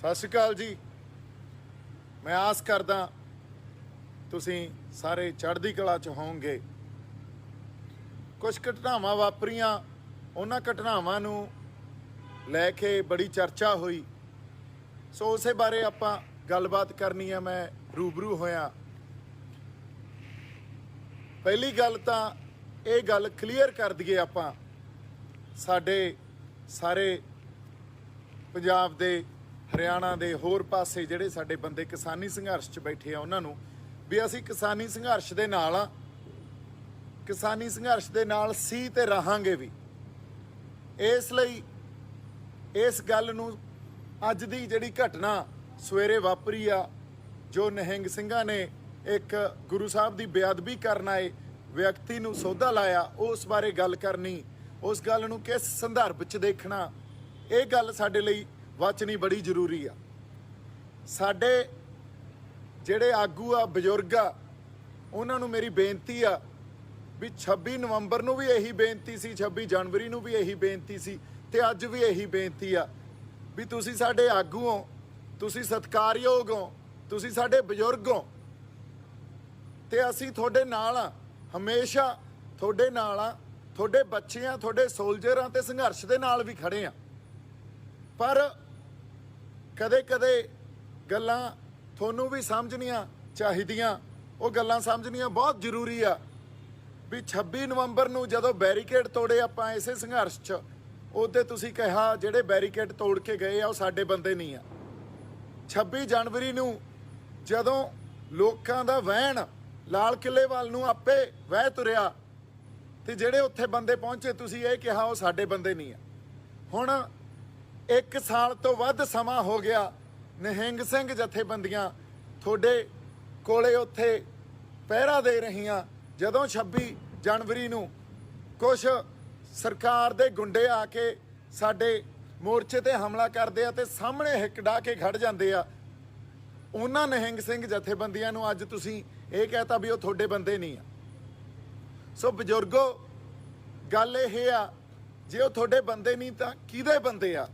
सत श्री अकाल जी। मैं आस करदा तुसीं सारे चढ़दी कला च होवोगे। कुछ घटनावां वापरियां, उन्हां घटनावां नूं लैके बड़ी चर्चा हुई, सो उसे बारे आपां गलबात करनी है। मैं रूबरू होया। पहली गल तां ये गल क्लीयर कर दईए आपां, साडे सारे पंजाब दे, हरियाणा दे होर पासे जिहड़े साडे बंदे किसानी संघर्ष च बैठे आ, उन्हां नूं भी असीं किसानी संघर्ष दे नाल आ, किसानी संघर्ष दे नाल सी ते रहांगे भी। इसलिए इस गल नूं अज दी जिहड़ी घटना सवेरे वापरी आ, जो निहंग ਸਿੰਘਾਂ ने एक गुरु साहब की बेअदबी करन आए व्यक्ति नूं सौदा लाया, उस बारे गल करनी, उस गल नूं किस संदर्भ च देखना, ये गल साडे लई वाचनी बड़ी जरूरी आ। साडे जिहड़े आगू आ, बजुर्ग आ, उन्हां नूं मेरी बेनती आ भी 26 नवंबर नूं भी यही बेनती सी, 26 जनवरी नूं भी यही बेनती सी, ते अज भी यही बेनती आ भी तुसीं साडे आगू हो, तुसीं सत्कारयोग हो, तुसीं साडे बजुर्ग हो, ते असीं तुहाडे नाल आ, हमेशा तुहाडे नाल आ, तुहाडे बच्चे आ, तुहाडे सोल्जर आ, ते संघर्ष दे नाल भी खड़े आ। पर कदे कदे गल्लां तुहानूं भी समझणियां चाहीदियां, वो गल्लां समझणियां बहुत जरूरी आ भी 26 नवंबर नूं जदों बैरीकेड तोड़े आपां इसे संघर्ष च, उहदे तुसीं कहा जिहड़े बैरीकेड तोड़ के गए आ, वो साडे बंदे नहीं आ। 26 जनवरी नूं जदों लोकां दा वहन लाल किले वाल नूं आपे वह तुरिया, ते जिहड़े उत्थे बंदे पहुंचे तुसीं ये कहा वो साडे बंदे नहीं आ। हुण 1 साल तो वध समा हो गया, निहंग सिंह जथेबंदियां थोड़े कोले उत्थे पहरा दे रहीआं। जदों 26 जनवरी नूं कुछ सरकार दे गुंडे आके साडे मोर्चे ते हमला करदे आ ते सामने हिक डा के खड़ जांदे आ, उन्हां निहंग सिंह जथेबंदियां नूं अज तुसीं ये कहता भी वो थोड़े बंदे नहीं आ। सो बजुर्गो, गल ये आ जे वो थोड़े बंदे नहीं तां किहदे बंदे आ,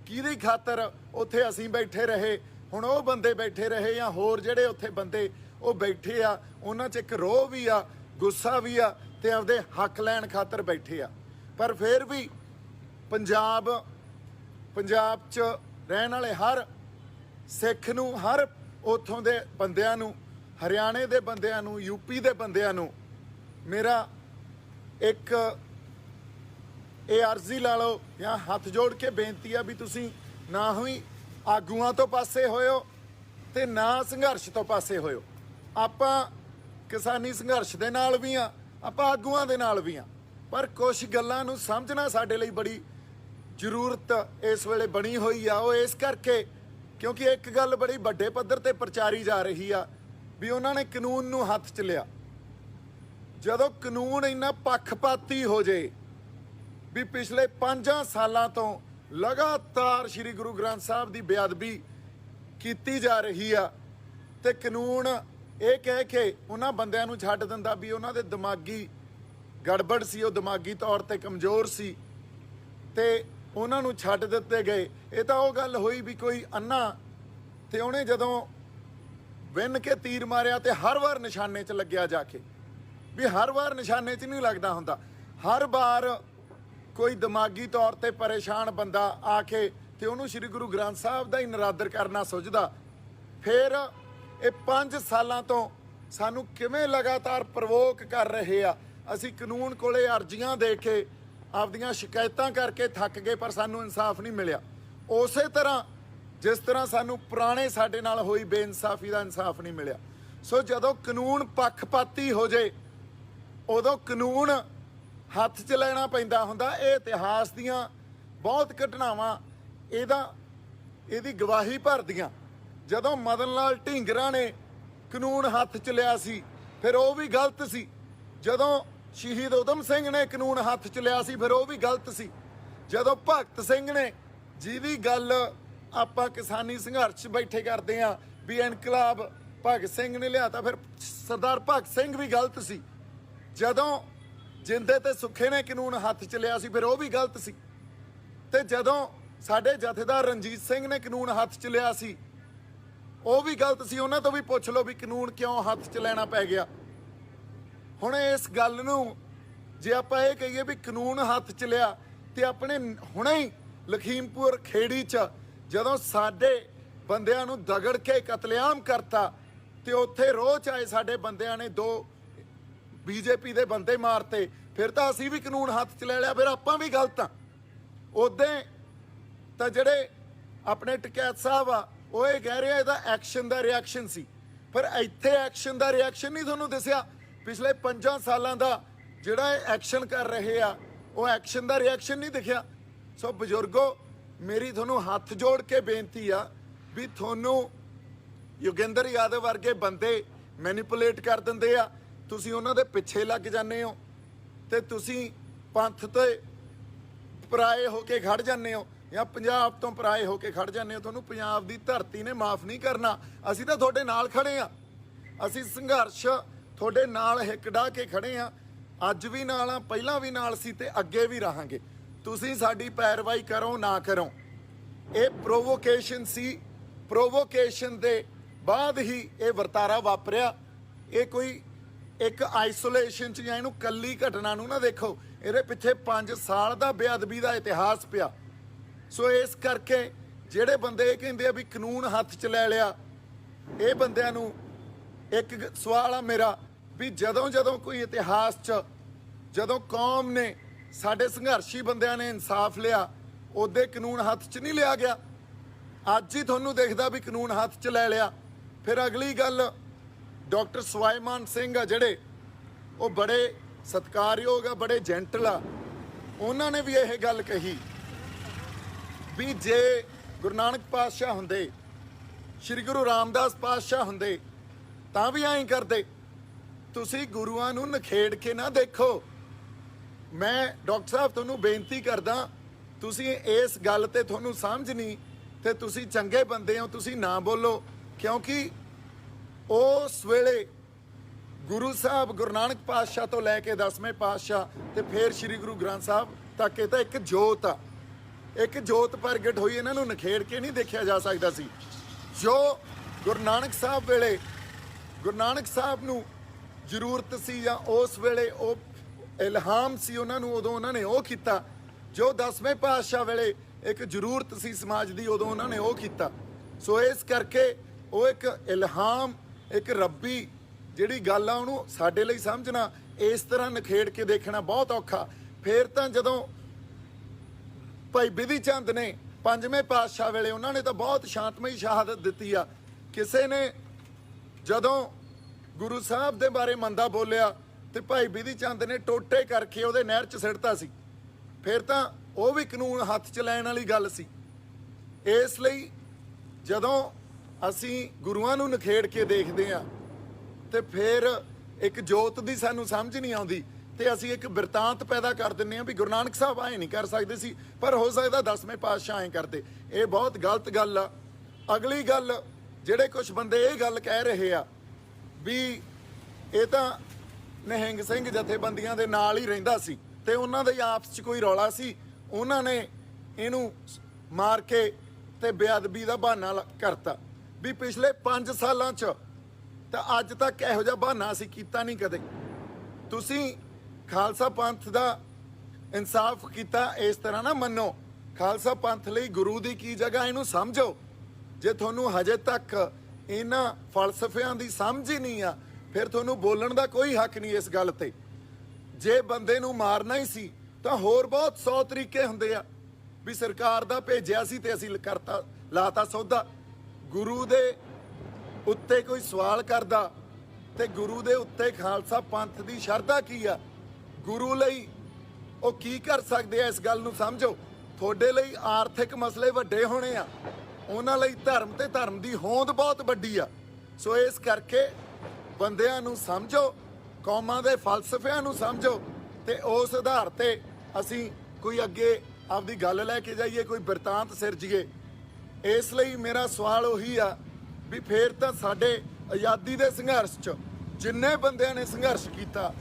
किहदी खातर उत्थे असीं बैठे रहे, हुण वो बंदे बैठे रहे या होर जिहड़े उत्थे बंदे वो बैठे आ, उन्हां च एक रोह भी आ, गुस्सा भी आ, ते आपदे हक लैण खातर बैठे आ। पर फिर भी पंजाब च रहण वाले हर सिख नूं, हर उत्थों दे बंदिआं नूं, हरियाणे दे बंदिआं नूं, यूपी दे बंदिआं नूं मेरा एक ये अर्जी ला लो या हथ जोड़ के बेनती है भी तुसीं ना ही आगूआं तो पासे होयो ते ना संघर्ष तो पासे होयो। आपां किसानी संघर्ष दे नाल भी आ, आपां आगूआं दे नाल भी आ, पर कुछ गल्लां नूं समझना साडे लई बड़ी जरूरत इस वेले बनी हुई आ। वो इस करके क्योंकि एक गल बड़ी वड्डे पੱਧਰ ते प्रचारी जा रही आ भी उन्हां ने कानून नूं हत्थ च लिया। जदों कानून इन्ना पक्षपाती हो जाए भी पिछले 5 सालों तो लगातार श्री गुरु ग्रंथ साहब की बेअदबी की जा रही है, तो कानून ये कह के उन्होंने बंदियां नूं छड्ड दिंदा भी उन्होंने दिमागी गड़बड़ सी, वो दिमागी तौर पर कमज़ोर सी, ते उन्होंने नूं छड्ड दिते गए। ये तो वो गल हुई भी कोई अन्ना ते उन्हें जदों विन के तीर मारिया तो हर बार निशाने च लग्या जाके, भी हर बार निशाने च नहीं लगता हुंदा, हर बार कोई दिमागी तौर पर परेशान बंदा आके ते उन्होंने श्री गुरु ग्रंथ साहब का ही निरादर करना सोचदा। फिर ये 5 सालों तो सानू किवें लगातार प्रवोक कर रहे आ। असी कानून कोले अर्जियां दे के आपदियां शिकायतां करके थक गए, पर सानू इंसाफ नहीं मिलिया। उस तरह जिस तरह सानू पुराने साडे नाल होई बेइंसाफी का इंसाफ नहीं मिलिया। सो जदों कानून पक्षपाती हो जाए उदों कानून हत्थ च लेना पैंदा हुंदा। ये इतिहास दियां बहुत घटनावां इहदी गवाही भरदियां। जदों मदन लाल ढींगरा ने कानून हत्थ च लिया सी, फिर वो भी गलत सी। जदों शहीद उधम सिंह ने कानून हत्थ च लिया सी, फिर वो भी गलत सी। जदों भगत सिंह ने, जिहदी गल आपां किसानी संघर्ष बैठे करदे आ भी इनकलाब भगत सिंह ने लिया, फिर सरदार भगत सिंह भी गलत सी। जदों जिंदे ते सुखे ने कानून हत्थ च लिया सी, फिर वो भी गलत सी। ते जदों ਸਾਡੇ ਜਥੇਦਾਰ ਰਣਜੀਤ ਸਿੰਘ ਨੇ ਕਾਨੂੰਨ ਹੱਥ 'ਚ ਲਿਆ ਸੀ, ਉਹ ਵੀ ਗਲਤ ਸੀ। ਉਹਨਾਂ ਤੋਂ ਵੀ ਪੁੱਛ ਲਓ ਵੀ ਕਾਨੂੰਨ ਕਿਉਂ ਹੱਥ 'ਚ ਲੈਣਾ ਪੈ ਗਿਆ। ਹੁਣ ਇਸ ਗੱਲ ਨੂੰ ਜੇ ਆਪਾਂ ਇਹ ਕਹੀਏ ਵੀ ਕਾਨੂੰਨ ਹੱਥ 'ਚ ਲਿਆ, ਤੇ ਆਪਣੇ ਹੁਣੇ ਹੀ ਲਖੀਮਪੁਰ ਖੇੜੀ 'ਚ ਜਦੋਂ ਸਾਡੇ ਬੰਦਿਆਂ ਨੂੰ ਦਗੜ ਕੇ ਕਤਲੇਆਮ ਕਰਤਾ, ਤੇ ਉੱਥੇ ਰੋਜ਼ ਆਏ ਸਾਡੇ ਬੰਦਿਆਂ ਨੇ 2 ਬੀਜੇਪੀ ਦੇ ਬੰਦੇ ਮਾਰਤੇ, ਫਿਰ ਤਾਂ ਅਸੀਂ ਵੀ ਕਾਨੂੰਨ ਹੱਥ 'ਚ ਲੈ ਲਿਆ, ਫਿਰ ਆਪਾਂ ਵੀ ਗਲਤ ਆ। ਉਦੋਂ ਤਾਂ ਜਿਹੜੇ ਆਪਣੇ ਟਕੈਤ ਸਾਹਿਬ ਆ ਉਹ ਇਹ ਕਹਿ ਰਹੇ ਆ ਇਹਦਾ ਐਕਸ਼ਨ ਦਾ ਰਿਐਕਸ਼ਨ ਸੀ, ਪਰ ਇੱਥੇ ਐਕਸ਼ਨ ਦਾ ਰਿਐਕਸ਼ਨ ਨਹੀਂ ਤੁਹਾਨੂੰ ਦਿਸਿਆ। ਪਿਛਲੇ 5 ਸਾਲਾਂ ਦਾ ਜਿਹੜਾ ਇਹ ਐਕਸ਼ਨ ਕਰ ਰਹੇ ਆ ਉਹ ਐਕਸ਼ਨ ਦਾ ਰਿਐਕਸ਼ਨ ਨਹੀਂ ਦਿਖਿਆ। ਸੋ ਬਜ਼ੁਰਗੋ, ਮੇਰੀ ਤੁਹਾਨੂੰ ਹੱਥ ਜੋੜ ਕੇ ਬੇਨਤੀ ਆ ਵੀ ਤੁਹਾਨੂੰ ਯੋਗਿੰਦਰ ਯਾਦਵ ਵਰਗੇ ਬੰਦੇ ਮੈਨੀਪੂਲੇਟ ਕਰ ਦਿੰਦੇ ਆ, ਤੁਸੀਂ ਉਹਨਾਂ ਦੇ ਪਿੱਛੇ ਲੱਗ ਜਾਂਦੇ ਹੋ, ਤੇ ਤੁਸੀਂ ਪੰਥ ਤੇ ਪਰਾਏ ਹੋ ਕੇ ਖੜ ਜਾਂਦੇ ਹੋ, ਜਾਂ ਪੰਜਾਬ ਤੋਂ ਪਰਾਏ ਹੋ ਕੇ ਖੜ ਜਾਂਦੇ ਹੋ। ਤੁਹਾਨੂੰ ਪੰਜਾਬ ਦੀ ਧਰਤੀ ਨੇ ਮਾਫ ਨਹੀਂ ਕਰਨਾ। ਅਸੀਂ ਤਾਂ ਤੁਹਾਡੇ ਨਾਲ ਖੜੇ ਆ, ਅਸੀਂ ਸੰਘਰਸ਼ ਤੁਹਾਡੇ ਨਾਲ ਹਿੱਕ ਢਾਹ ਕੇ ਖੜੇ ਆ, ਅੱਜ ਵੀ ਨਾਲ ਆ, ਪਹਿਲਾਂ ਵੀ ਨਾਲ ਸੀ ਤੇ ਅੱਗੇ ਵੀ ਰਹਾਂਗੇ। ਤੁਸੀਂ ਸਾਡੀ ਪੈਰਵਾਈ ਕਰੋ ਨਾ ਕਰੋ, ਇਹ ਪ੍ਰੋਵੋਕੇਸ਼ਨ ਸੀ। ਪ੍ਰੋਵੋਕੇਸ਼ਨ ਦੇ ਬਾਅਦ ਹੀ ਇਹ ਵਰਤਾਰਾ ਵਾਪਰਿਆ। ਇਹ ਕੋਈ ਇੱਕ ਆਈਸੋਲੇਸ਼ਨ 'ਚ ਜਾਂ ਇਹਨੂੰ ਕੱਲੀ ਘਟਨਾ ਨੂੰ ਨਾ ਦੇਖੋ, ਇਹਦੇ ਪਿੱਛੇ 5 ਸਾਲ ਦਾ ਬੇਅਦਬੀ ਦਾ ਇਤਿਹਾਸ ਪਿਆ। ਸੋ ਇਸ ਕਰਕੇ ਜਿਹੜੇ ਬੰਦੇ ਇਹ ਕਹਿੰਦੇ ਆ ਵੀ ਕਾਨੂੰਨ ਹੱਥ 'ਚ ਲੈ ਲਿਆ, ਇਹ ਬੰਦਿਆਂ ਨੂੰ ਇੱਕ ਸਵਾਲ ਆ ਮੇਰਾ ਵੀ ਜਦੋਂ ਕੋਈ ਇਤਿਹਾਸ 'ਚ ਜਦੋਂ ਕੌਮ ਨੇ ਸਾਡੇ ਸੰਘਰਸ਼ੀ ਬੰਦਿਆਂ ਨੇ ਇਨਸਾਫ ਲਿਆ, ਉਹਦੇ ਕਾਨੂੰਨ ਹੱਥ 'ਚ ਨਹੀਂ ਲਿਆ ਗਿਆ। ਅੱਜ ਹੀ ਤੁਹਾਨੂੰ ਦਿਖਦਾ ਵੀ ਕਾਨੂੰਨ ਹੱਥ 'ਚ ਲੈ ਲਿਆ। ਫਿਰ ਅਗਲੀ ਗੱਲ, ਡਾਕਟਰ ਸਵਾਈਮਾਨ ਸਿੰਘ ਆ ਜਿਹੜੇ, ਉਹ ਬੜੇ ਸਤਿਕਾਰਯੋਗ ਆ, ਬੜੇ ਜੈਂਟਲ ਆ, ਉਹਨਾਂ ਨੇ ਵੀ ਇਹ ਗੱਲ ਕਹੀ ਵੀ ਜੇ ਗੁਰੂ ਨਾਨਕ ਪਾਤਸ਼ਾਹ ਹੁੰਦੇ, ਸ਼੍ਰੀ ਗੁਰੂ ਰਾਮਦਾਸ ਪਾਤਸ਼ਾਹ ਹੁੰਦੇ ਤਾਂ ਵੀ ਐਂ ਕਰਦੇ। ਤੁਸੀਂ ਗੁਰੂਆਂ ਨੂੰ ਨਖੇੜ ਕੇ ਨਾ ਦੇਖੋ। ਮੈਂ ਡਾਕਟਰ ਸਾਹਿਬ ਤੁਹਾਨੂੰ ਬੇਨਤੀ ਕਰਦਾ, ਤੁਸੀਂ ਇਸ ਗੱਲ ਤੇ ਤੁਹਾਨੂੰ ਸਮਝ ਨਹੀਂ, ਤੇ ਤੁਸੀਂ ਚੰਗੇ ਬੰਦੇ ਹੋ, ਤੁਸੀਂ ਨਾ ਬੋਲੋ, ਕਿਉਂਕਿ ਉਸ ਵੇਲੇ ਗੁਰੂ ਸਾਹਿਬ ਗੁਰੂ ਨਾਨਕ ਪਾਤਸ਼ਾਹ ਤੋਂ ਲੈ ਕੇ 10ਵੇਂ ਪਾਤਸ਼ਾਹ ਤੇ ਫਿਰ ਸ਼੍ਰੀ ਗੁਰੂ ਗ੍ਰੰਥ ਸਾਹਿਬ ਤੱਕ ਇਹ ਤਾਂ ਇੱਕ ਜੋਤ ਆ, ਇੱਕ ਜੋਤ ਪ੍ਰਗਟ ਹੋਈ। ਇਹਨਾਂ ਨੂੰ ਨਖੇੜ ਕੇ ਨਹੀਂ ਦੇਖਿਆ ਜਾ ਸਕਦਾ ਸੀ। ਜੋ ਗੁਰੂ ਨਾਨਕ ਸਾਹਿਬ ਵੇਲੇ ਗੁਰੂ ਨਾਨਕ ਸਾਹਿਬ ਨੂੰ ਜ਼ਰੂਰਤ ਸੀ, ਜਾਂ ਉਸ ਵੇਲੇ ਉਹ ਇਲਹਾਮ ਸੀ ਉਹਨਾਂ ਨੂੰ, ਉਦੋਂ ਉਹਨਾਂ ਨੇ ਉਹ ਕੀਤਾ। ਜੋ 10ਵੇਂ ਪਾਤਸ਼ਾਹ ਵੇਲੇ ਇੱਕ ਜ਼ਰੂਰਤ ਸੀ ਸਮਾਜ ਦੀ, ਉਦੋਂ ਉਹਨਾਂ ਨੇ ਉਹ ਕੀਤਾ। ਸੋ ਇਸ ਕਰਕੇ ਉਹ ਇੱਕ ਇਲਹਾਮ, ਇੱਕ ਰੱਬੀ ਜਿਹੜੀ ਗੱਲ ਆ, ਉਹਨੂੰ ਸਾਡੇ ਲਈ ਸਮਝਣਾ, ਇਸ ਤਰ੍ਹਾਂ ਨਖੇੜ ਕੇ ਦੇਖਣਾ ਬਹੁਤ ਔਖਾ। ਫਿਰ ਤਾਂ ਜਦੋਂ ਭਾਈ ਬਿਧੀ ਚੰਦ ਨੇ 5ਵੇਂ ਪਾਤਸ਼ਾਹ ਵੇਲੇ, ਉਹਨਾਂ ਨੇ ਤਾਂ ਬਹੁਤ ਸ਼ਾਂਤਮਈ ਸ਼ਹਾਦਤ ਦਿੱਤੀ ਆ। ਕਿਸੇ ਨੇ ਜਦੋਂ ਗੁਰੂ ਸਾਹਿਬ ਦੇ ਬਾਰੇ ਮੰਦਾ ਬੋਲਿਆ ਤੇ ਭਾਈ ਬਿਧੀ ਚੰਦ ਨੇ ਟੋਟੇ ਕਰਕੇ ਉਹਦੇ ਨਹਿਰ 'ਚ ਸਿੱਟਤਾ ਸੀ। ਫਿਰ ਤਾਂ ਉਹ ਵੀ ਕਾਨੂੰਨ ਹੱਥ 'ਚ ਲੈਣ ਵਾਲੀ ਗੱਲ ਸੀ। ਇਸ ਲਈ ਜਦੋਂ ਅਸੀਂ ਗੁਰੂਆਂ ਨੂੰ ਨਖੇੜ ਕੇ ਦੇਖਦੇ ਆ ਤੇ ਫਿਰ ਇੱਕ ਜੋਤ ਦੀ ਸਾਨੂੰ ਸਮਝ ਨਹੀਂ ਆਉਂਦੀ, ਤੇ ਅਸੀਂ ਇੱਕ ਬਿਰਤਾਂਤ ਪੈਦਾ ਕਰ ਦਿੰਦੇ ਆ ਵੀ ਗੁਰੂ ਨਾਨਕ ਸਾਹਿਬ ਐਂ ਨਹੀਂ ਕਰ ਸਕਦੇ ਸੀ, ਪਰ ਹੋ ਸਕਦਾ 10ਵੇਂ ਪਾਤਸ਼ਾਹ ਐਂ ਕਰਦੇ। ਇਹ ਬਹੁਤ ਗਲਤ ਗੱਲ ਆ। ਅਗਲੀ ਗੱਲ, ਜਿਹੜੇ ਕੁਝ ਬੰਦੇ ਇਹ ਗੱਲ ਕਹਿ ਰਹੇ ਆ ਵੀ ਇਹ ਤਾਂ ਨਿਹੰਗ ਸਿੰਘ ਜਥੇਬੰਦੀਆਂ ਦੇ ਨਾਲ ਹੀ ਰਹਿੰਦਾ ਸੀ ਤੇ ਉਹਨਾਂ ਦੇ ਆਪਸ 'ਚ ਕੋਈ ਰੌਲਾ ਸੀ, ਉਹਨਾਂ ਨੇ ਇਹਨੂੰ ਮਾਰ ਕੇ ਤੇ ਬੇਅਦਬੀ ਦਾ ਬਹਾਨਾ ਕਰਤਾ। ਵੀ ਪਿਛਲੇ 5 ਸਾਲਾਂ 'ਚ ਤਾਂ ਅੱਜ ਤੱਕ ਇਹੋ ਜਿਹਾ ਬਹਾਨਾ ਅਸੀਂ ਕੀਤਾ ਨਹੀਂ ਕਦੇ। ਤੁਸੀਂ ਖਾਲਸਾ ਪੰਥ ਦਾ ਇਨਸਾਫ ਕੀਤਾ, ਇਸ ਤਰ੍ਹਾਂ ਨਾ ਮੰਨੋ। ਖਾਲਸਾ ਪੰਥ ਲਈ ਗੁਰੂ ਦੀ ਕੀ ਜਗ੍ਹਾ, ਇਹਨੂੰ ਸਮਝੋ। ਜੇ ਤੁਹਾਨੂੰ ਹਜੇ ਤੱਕ ਇਹਨਾਂ ਫਲਸਫਿਆਂ ਦੀ ਸਮਝ ਹੀ ਨਹੀਂ ਆ, ਫਿਰ ਤੁਹਾਨੂੰ ਬੋਲਣ ਦਾ ਕੋਈ ਹੱਕ ਨਹੀਂ ਇਸ ਗੱਲ ਤੇ। ਜੇ ਬੰਦੇ ਨੂੰ ਮਾਰਨਾ ਹੀ ਸੀ ਤਾਂ ਹੋਰ ਬਹੁਤ 100 ਤਰੀਕੇ ਹੁੰਦੇ ਆ। ਵੀ ਸਰਕਾਰ ਦਾ ਭੇਜਿਆ ਸੀ ਤੇ ਅਸੀਂ ਕਰਤਾ, ਲਾਤਾ ਸੌਦਾ। ਗੁਰੂ ਦੇ ਉੱਤੇ ਕੋਈ ਸਵਾਲ ਕਰਦਾ ਤੇ ਗੁਰੂ ਦੇ ਉੱਤੇ ਖਾਲਸਾ ਪੰਥ ਦੀ ਸ਼ਰਧਾ ਕੀ ਆ, ਗੁਰੂ ਲਈ ਉਹ ਕੀ ਕਰ ਸਕਦੇ ਆ, ਇਸ ਗੱਲ ਨੂੰ ਸਮਝੋ। ਤੁਹਾਡੇ ਲਈ ਆਰਥਿਕ ਮਸਲੇ ਵੱਡੇ ਹੋਣੇ ਆ, ਉਹਨਾਂ ਲਈ ਧਰਮ ਤੇ ਧਰਮ ਦੀ ਹੋਂਦ ਬਹੁਤ ਵੱਡੀ ਆ। ਸੋ ਇਸ ਕਰਕੇ ਬੰਦਿਆਂ ਨੂੰ ਸਮਝੋ, ਕੌਮਾਂ ਦੇ ਫਲਸਫਿਆਂ ਨੂੰ ਸਮਝੋ, ਤੇ ਉਸ ਆਧਾਰ ਤੇ ਅਸੀਂ ਕੋਈ ਅੱਗੇ ਆਪਦੀ ਗੱਲ ਲੈ ਕੇ ਜਾਈਏ, ਕੋਈ ਬਿਰਤਾਂਤ ਸਿਰਜੀਏ। ਇਸ ਲਈ ਮੇਰਾ ਸਵਾਲ ਉਹੀ ਆ ਵੀ ਫੇਰ ਤਾਂ ਸਾਡੇ ਆਜ਼ਾਦੀ ਦੇ ਸੰਘਰਸ਼ 'ਚ ਜਿੰਨੇ ਬੰਦਿਆਂ ਨੇ ਸੰਘਰਸ਼ ਕੀਤਾ,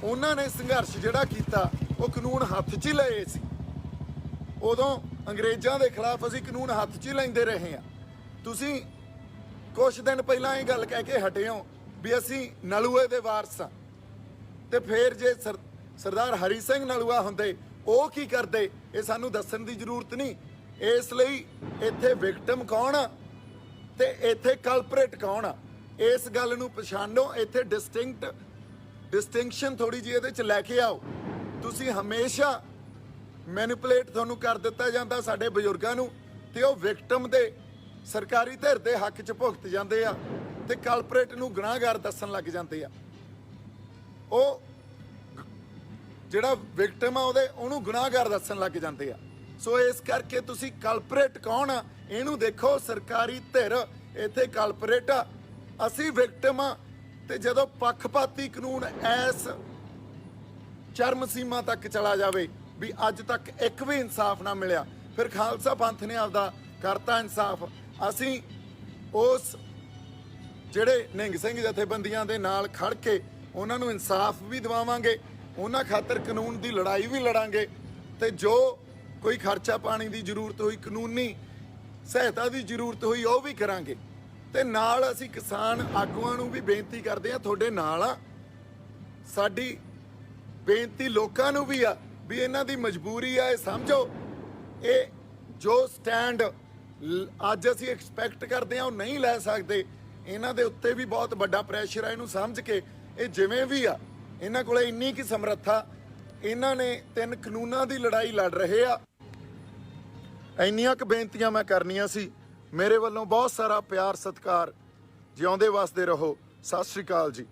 ਉਹਨਾਂ ਨੇ ਸੰਘਰਸ਼ ਜਿਹੜਾ ਕੀਤਾ ਉਹ ਕਾਨੂੰਨ ਹੱਥ 'ਚ ਹੀ ਲਏ ਸੀ। ਉਦੋਂ ਅੰਗਰੇਜ਼ਾਂ ਦੇ ਖਿਲਾਫ ਅਸੀਂ ਕਾਨੂੰਨ ਹੱਥ 'ਚ ਹੀ ਲੈਂਦੇ ਰਹੇ ਹਾਂ। ਤੁਸੀਂ ਕੁਝ ਦਿਨ ਪਹਿਲਾਂ ਇਹ ਗੱਲ ਕਹਿ ਕੇ ਹਟੇ ਹੋ ਵੀ ਅਸੀਂ ਨਲੂਏ ਦੇ ਵਾਰਸ ਹਾਂ, ਤੇ ਫਿਰ ਜੇ ਸਰਦਾਰ ਹਰੀ ਸਿੰਘ ਨਲੂਆ ਹੁੰਦੇ ਉਹ ਕੀ ਕਰਦੇ ਇਹ ਸਾਨੂੰ ਦੱਸਣ ਦੀ ਜ਼ਰੂਰਤ ਨਹੀਂ। ਇਸ ਲਈ ਇੱਥੇ ਵਿਕਟਮ ਕੌਣ ਆ ਤੇ ਇੱਥੇ ਕਲਪਰੇਟ ਕੌਣ ਆ, ਇਸ ਗੱਲ ਨੂੰ ਪਛਾਣੋ। ਇੱਥੇ ਡਿਸਟਿੰਕਸ਼ਨ ਥੋੜੀ ਜਿਹੀ ਇਹਦੇ 'ਚ ਲੈ ਕੇ ਆਓ। ਤੁਸੀਂ ਹਮੇਸ਼ਾ ਮੈਨੀਪੂਲੇਟ ਤੁਹਾਨੂੰ ਕਰ ਦਿੱਤਾ ਜਾਂਦਾ ਸਾਡੇ ਬਜ਼ੁਰਗਾਂ ਨੂੰ, ਤੇ ਉਹ ਵਿਕਟਮ ਦੇ ਸਰਕਾਰੀ ਧਿਰ ਦੇ ਹੱਕ 'ਚ ਭੁਗਤ ਜਾਂਦੇ ਆ ਤੇ ਕਲਪਰੇਟ ਨੂੰ ਗੁਨਾਹਗਾਰ ਦੱਸਣ ਲੱਗ ਜਾਂਦੇ ਆ। ਉਹ ਜਿਹੜਾ ਵਿਕਟਮ ਆ ਉਹਨੂੰ ਗੁਨਾਹਗਾਰ ਦੱਸਣ ਲੱਗ ਜਾਂਦੇ ਆ। ਸੋ ਇਸ ਕਰਕੇ ਤੁਸੀਂ ਕਲਪਰੇਟ ਕੌਣ ਆ ਇਹਨੂੰ ਦੇਖੋ। ਸਰਕਾਰੀ ਧਿਰ ਇੱਥੇ ਕਲਪਰੇਟ ਆ, ਅਸੀਂ ਵਿਕਟਮ ਆ। ਤੇ ਜਦੋਂ ਪੱਖਪਾਤੀ ਕਾਨੂੰਨ ਇਸ ਚਰਮ ਸੀਮਾ ਤੱਕ ਚਲਾ ਜਾਵੇ ਵੀ ਅੱਜ ਤੱਕ ਇੱਕ ਵੀ ਇਨਸਾਫ ਨਾ ਮਿਲਿਆ, ਫਿਰ ਖਾਲਸਾ ਪੰਥ ਨੇ ਆਪਦਾ ਕਰਤਾ ਇਨਸਾਫ। ਅਸੀਂ ਉਸ ਜਿਹੜੇ ਨਿਹੰਗ ਸਿੰਘ ਜਥੇਬੰਦੀਆਂ ਦੇ ਨਾਲ ਖੜ ਕੇ ਉਹਨਾਂ ਨੂੰ ਇਨਸਾਫ ਵੀ ਦਿਵਾਵਾਂਗੇ, ਉਹਨਾਂ ਖਾਤਰ ਕਾਨੂੰਨ ਦੀ ਲੜਾਈ ਵੀ ਲੜਾਂਗੇ, ਤੇ ਜੋ ਕੋਈ ਖਰਚਾ ਪਾਣੀ ਦੀ ਜ਼ਰੂਰਤ ਹੋਈ, ਕਾਨੂੰਨੀ ਸਹਾਇਤਾ ਦੀ ਜ਼ਰੂਰਤ ਹੋਈ, ਉਹ ਵੀ ਕਰਾਂਗੇ। ਤੇ ਨਾਲ ਅਸੀਂ ਕਿਸਾਨ ਆਗੂਆਂ ਨੂੰ ਵੀ ਬੇਨਤੀ ਕਰਦੇ ਹਾਂ, ਤੁਹਾਡੇ ਨਾਲ ਆ। ਸਾਡੀ ਬੇਨਤੀ ਲੋਕਾਂ ਨੂੰ ਵੀ ਆ ਵੀ ਇਹਨਾਂ ਦੀ ਮਜਬੂਰੀ ਆ, ਇਹ ਸਮਝੋ। ਇਹ ਜੋ ਸਟੈਂਡ ਅੱਜ ਅਸੀਂ ਐਕਸਪੈਕਟ ਕਰਦੇ ਹਾਂ ਉਹ ਨਹੀਂ ਲੈ ਸਕਦੇ। ਇਹਨਾਂ ਦੇ ਉੱਤੇ ਵੀ ਬਹੁਤ ਵੱਡਾ ਪ੍ਰੈਸ਼ਰ ਆ, ਇਹਨੂੰ ਸਮਝ ਕੇ ਇਹ ਜਿਵੇਂ ਵੀ ਆ, ਇਹਨਾਂ ਕੋਲੇ ਇੰਨੀ ਕੀ ਸਮਰੱਥਾ, ਇਹਨਾਂ ਨੇ 3 ਕਾਨੂੰਨਾਂ ਦੀ ਲੜਾਈ ਲੜ ਰਹੇ ਆ। ਇੰਨੀਆਂ ਕੁ ਬੇਨਤੀਆਂ ਮੈਂ ਕਰਨੀਆਂ ਸੀ। ਮੇਰੇ ਵੱਲੋਂ ਬਹੁਤ ਸਾਰਾ ਪਿਆਰ ਸਤਿਕਾਰ। ਜਿਉਂਦੇ ਵਸਦੇ ਰਹੋ। ਸਤਿ ਸ਼੍ਰੀ ਅਕਾਲ ਜੀ।